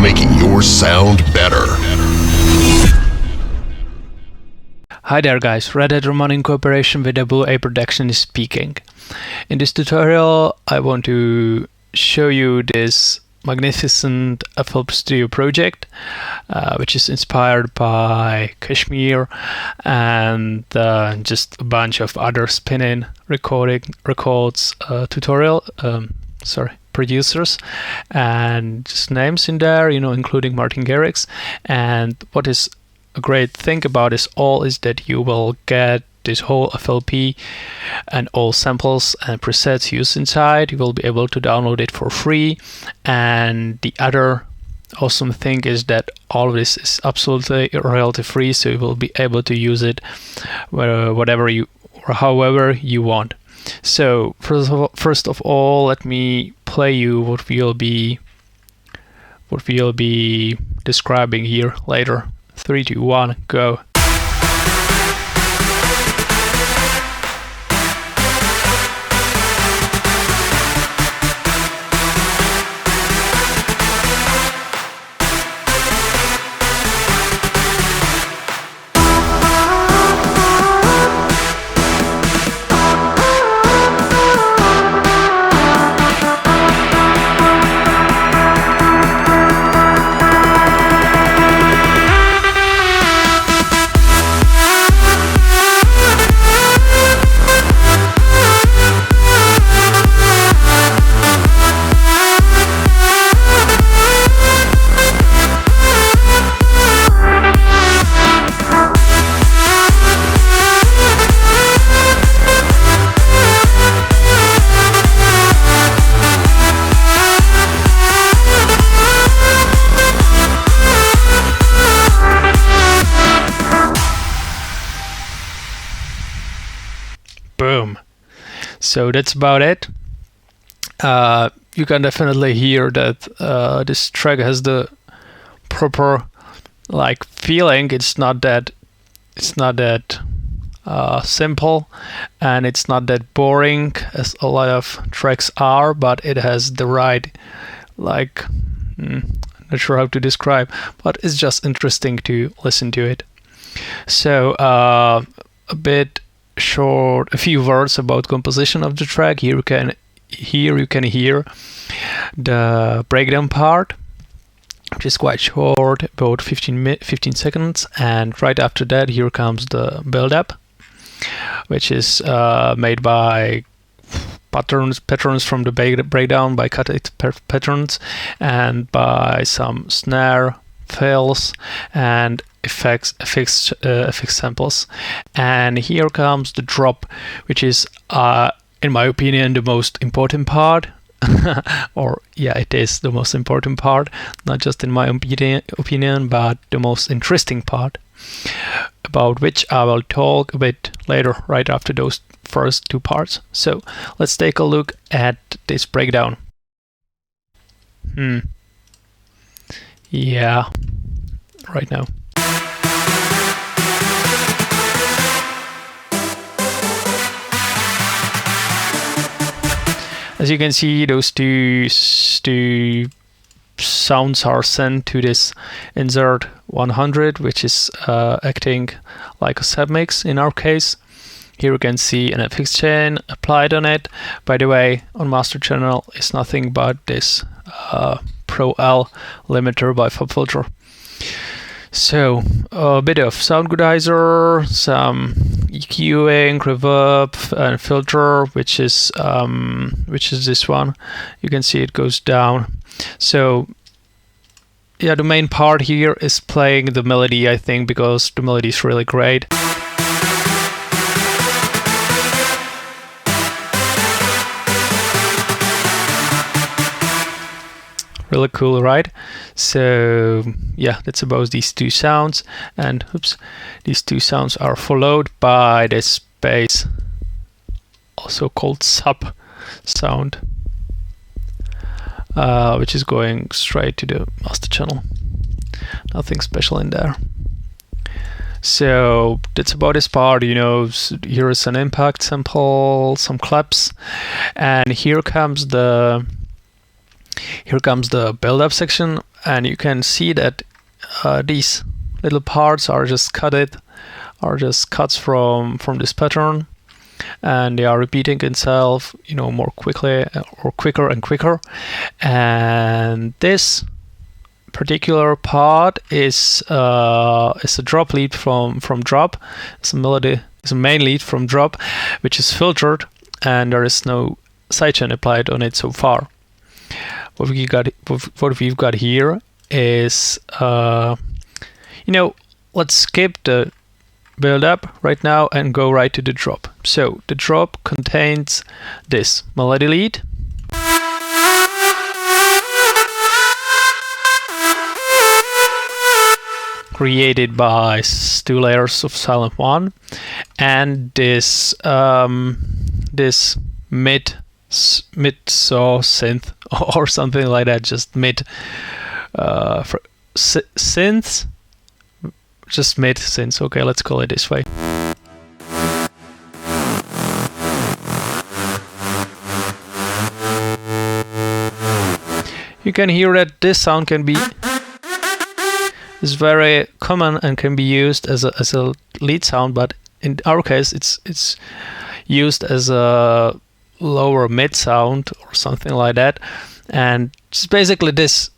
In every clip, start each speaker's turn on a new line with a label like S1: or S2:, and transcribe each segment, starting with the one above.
S1: making your sound better.
S2: Hi there guys, Red Hat Roman in cooperation with WA Production is speaking. In this tutorial I want to show you this magnificent FLP Studio project which is inspired by KSHMR and just a bunch of other Spinnin records producers, and just names in there, including Martin Garrix. And what is a great thing about this all is that you will get this whole FLP and all samples and presets used inside. You will be able to download it for free. And the other awesome thing is that all of this is absolutely royalty free, so you will be able to use it whatever you or however you want. So first of all, let me play you what we'll be describing here later. 3, 2, 1, go. Boom. So that's about it. You can definitely hear that this track has the proper feeling. It's not that simple, and it's not that boring as a lot of tracks are, but it has the right not sure how to describe, but it's just interesting to listen to it. So a few words about composition of the track. Here you can hear the breakdown part, which is quite short, about 15 seconds, and right after that here comes the build-up, which is made by patterns from the breakdown, by cut patterns, and by some snare fills and effects samples. And here comes the drop, which is in my opinion the most important part. It is the most important part, not just in my opinion, but the most interesting part, about which I will talk a bit later, right after those first two parts. So let's take a look at this breakdown. Yeah, right now. As you can see, those two sounds are sent to this insert 100, which is acting like a submix in our case. Here you can see an FX chain applied on it. By the way, on master channel is nothing but this Pro L limiter by FabFilter. So a bit of sound goodizer, some EQing, reverb, and filter, which is this one. You can see it goes down. So yeah, the main part here is playing the melody, I think, because the melody is really great. Really cool, right? So yeah, that's about these two sounds, and these two sounds are followed by this bass, also called sub sound, which is going straight to the master channel. Nothing special in there. So that's about this part. Here is an impact sample, some claps, and here comes the build-up section. and you can see that these little parts are just cuts from this pattern, and they are repeating itself, more quickly or quicker and quicker. And this particular part is a drop lead from drop. It's a main lead from drop, which is filtered, and there is no sidechain applied on it so far. What we've got here is let's skip the build up right now and go right to the drop. So the drop contains this melody lead, created by 2 layers of silent 1, and this this mid saw synth or something like that, just mid synths, just mid synths. Okay, let's call it this way. You can hear that this sound is very common and can be used as a lead sound, but in our case it's used as a lower mid sound or something like that. And just basically this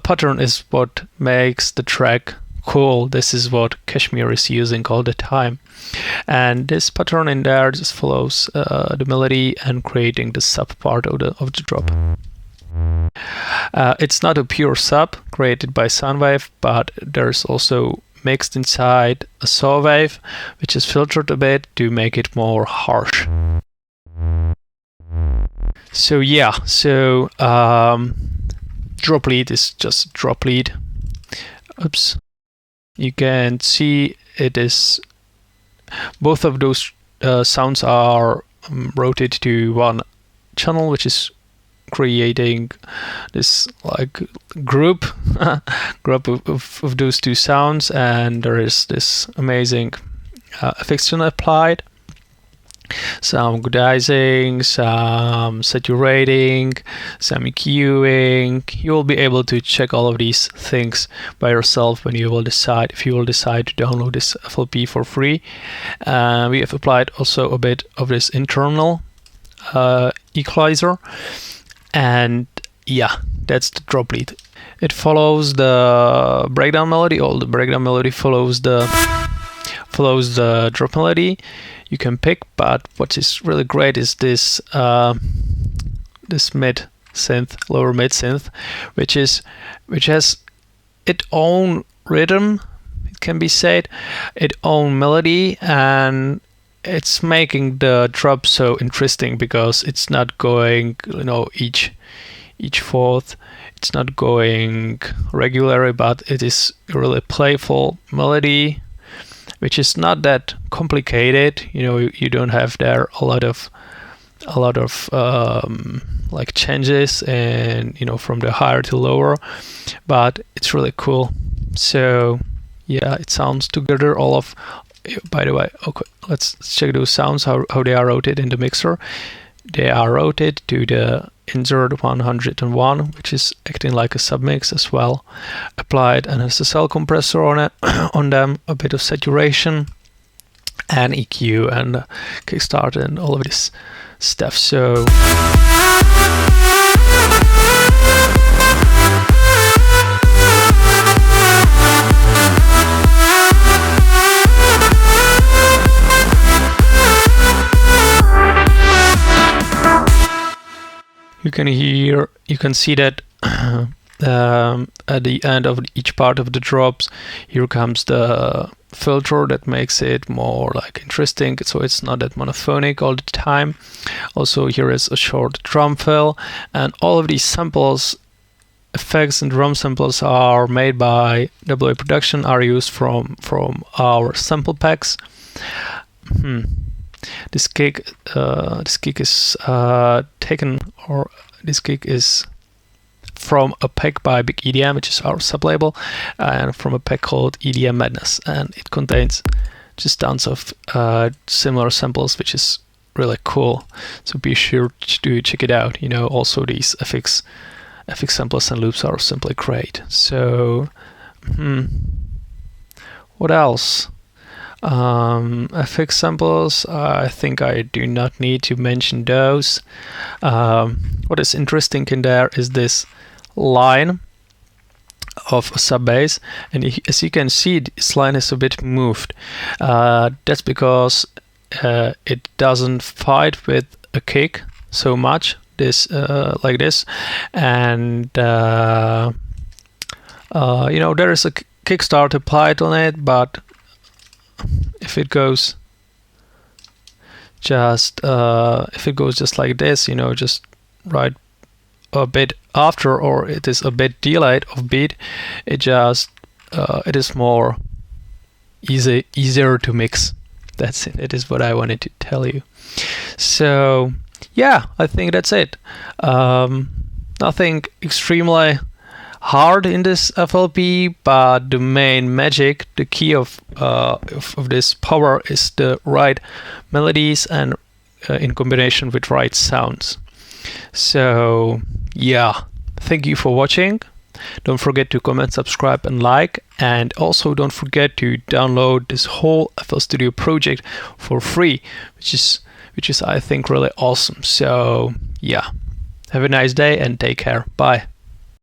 S2: pattern is what makes the track cool. This is what KSHMR is using all the time, and this pattern in there just follows the melody and creating the sub part of the drop. It's not a pure sub created by sound wave, but there's also mixed inside a saw wave, which is filtered a bit to make it more harsh. So yeah, drop lead is just drop lead. Oops. You can see it is both of those sounds are routed to one channel, which is creating this like group of those 2 sounds, and there is this amazing effects applied, some anodizing, some saturating, some EQing. You will be able to check all of these things by yourself when you will decide to download this FLP for free. We have applied also a bit of this internal equalizer, and yeah, that's the drop lead. It follows the breakdown melody. All the breakdown melody follows the drop melody. You can pick, but what is really great is this this mid synth, lower mid synth, which has its own rhythm, it can be said, its own melody, and it's making the drop so interesting because it's not going, each fourth. It's not going regularly, but it is a really playful melody, which is not that complicated. You don't have there a lot of like changes and from the higher to lower, but it's really cool. So yeah, it sounds together all of. By the way, okay, let's check those sounds, how they are routed in the mixer. They are routed to the insert 101, which is acting like a submix as well, applied an SSL compressor on it, on them, a bit of saturation and EQ and kickstart and all of this stuff. So you can see that at the end of each part of the drops, here comes the filter that makes it more like interesting, so it's not that monophonic all the time. Also, here is a short drum fill, and all of these samples, effects and drum samples are made by WA Production, are used from our sample packs. This gig is taken, or this gig is from a pack by Big EDM, which is our sub-label, and from a pack called EDM Madness, and it contains just tons of similar samples, which is really cool. So be sure to check it out. Also these effects FX samples and loops are simply great. So what else? FX samples, I think I do not need to mention those. What is interesting in there is this line of sub bass, and as you can see, this line is a bit moved. That's because it doesn't fight with a kick so much, this like this, and there is a kickstart applied on it, but if it goes just like this, just right a bit after, or it is a bit delayed of beat, it is more easier to mix. That's it. It is what I wanted to tell you. So yeah, I think that's it. Nothing extremely hard in this FLP, but the main magic, the key of this power is the right melodies and in combination with right sounds. So yeah, thank you for watching. Don't forget to comment, subscribe and like, and also don't forget to download this whole FL Studio project for free, which is I think really awesome. So yeah, have a nice day and take care. Bye.